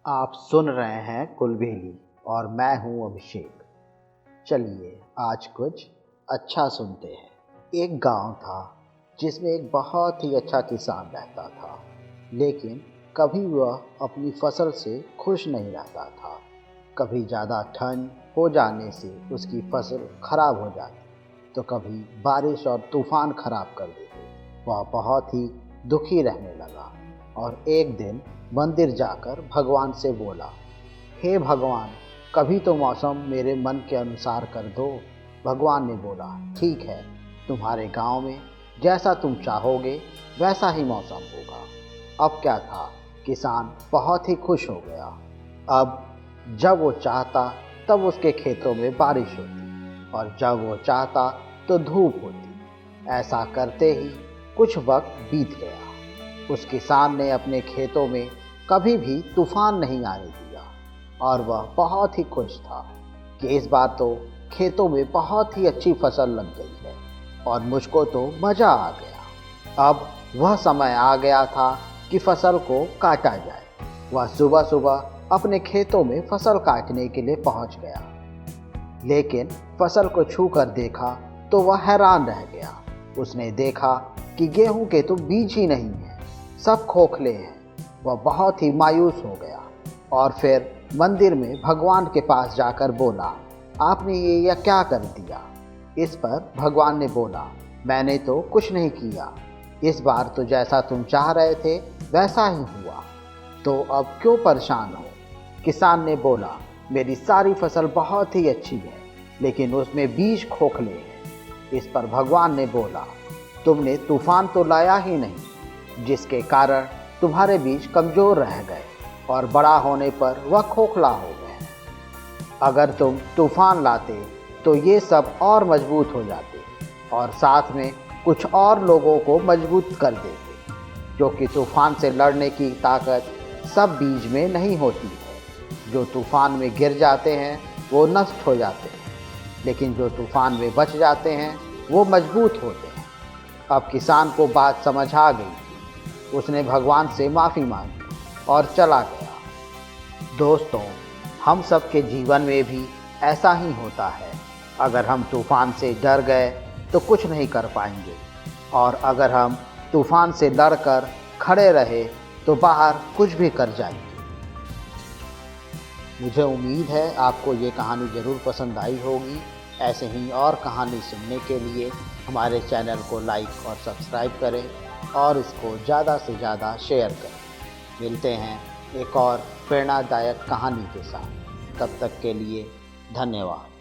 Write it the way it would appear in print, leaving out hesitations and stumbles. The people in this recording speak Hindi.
आप सुन रहे हैं कुलबेली और मैं हूं अभिषेक। चलिए आज कुछ अच्छा सुनते हैं। एक गांव था जिसमें एक बहुत ही अच्छा किसान रहता था, लेकिन कभी वह अपनी फसल से खुश नहीं रहता था। कभी ज़्यादा ठंड हो जाने से उसकी फसल खराब हो जाती, तो कभी बारिश और तूफान खराब कर देते। वह बहुत ही दुखी रहने लगा और एक दिन मंदिर जाकर भगवान से बोला, हे भगवान, कभी तो मौसम मेरे मन के अनुसार कर दो। भगवान ने बोला, ठीक है, तुम्हारे गांव में जैसा तुम चाहोगे वैसा ही मौसम होगा। अब क्या था, किसान बहुत ही खुश हो गया। अब जब वो चाहता तब उसके खेतों में बारिश होती और जब वो चाहता तो धूप होती। ऐसा करते ही कुछ वक्त बीत गया। उस किसान ने अपने खेतों में कभी भी तूफान नहीं आने दिया और वह बहुत ही खुश था कि इस बार तो खेतों में बहुत ही अच्छी फसल लग गई है और मुझको तो मज़ा आ गया। अब वह समय आ गया था कि फसल को काटा जाए। वह सुबह सुबह अपने खेतों में फसल काटने के लिए पहुंच गया, लेकिन फसल को छूकर देखा तो वह हैरान रह गया। उसने देखा कि गेहूं के तो बीज ही नहीं हैं, सब खोखले हैं। वह बहुत ही मायूस हो गया और फिर मंदिर में भगवान के पास जाकर बोला, आपने ये क्या कर दिया? इस पर भगवान ने बोला, मैंने तो कुछ नहीं किया। इस बार तो जैसा तुम चाह रहे थे वैसा ही हुआ, तो अब क्यों परेशान हो? किसान ने बोला, मेरी सारी फसल बहुत ही अच्छी है, लेकिन उसमें बीज खोखले हैं। इस पर भगवान ने बोला, तुमने तूफान तो लाया ही नहीं, जिसके कारण तुम्हारे बीज कमज़ोर रह गए और बड़ा होने पर वह खोखला हो गए। अगर तुम तूफान लाते तो ये सब और मजबूत हो जाते और साथ में कुछ और लोगों को मजबूत कर देते, क्योंकि तूफान से लड़ने की ताकत सब बीज में नहीं होती है। जो तूफान में गिर जाते हैं वो नष्ट हो जाते हैं, लेकिन जो तूफान में बच जाते हैं वो मजबूत होते हैं। अब किसान को बात समझ आ गई। उसने भगवान से माफ़ी मांगी और चला गया। दोस्तों, हम सब के जीवन में भी ऐसा ही होता है। अगर हम तूफ़ान से डर गए तो कुछ नहीं कर पाएंगे, और अगर हम तूफ़ान से लड़कर खड़े रहे तो बाहर कुछ भी कर जाएंगे। मुझे उम्मीद है आपको ये कहानी ज़रूर पसंद आई होगी। ऐसे ही और कहानी सुनने के लिए हमारे चैनल को लाइक और सब्सक्राइब करें और इसको ज़्यादा से ज़्यादा शेयर करें। मिलते हैं एक और प्रेरणादायक कहानी के साथ। तब तक के लिए धन्यवाद।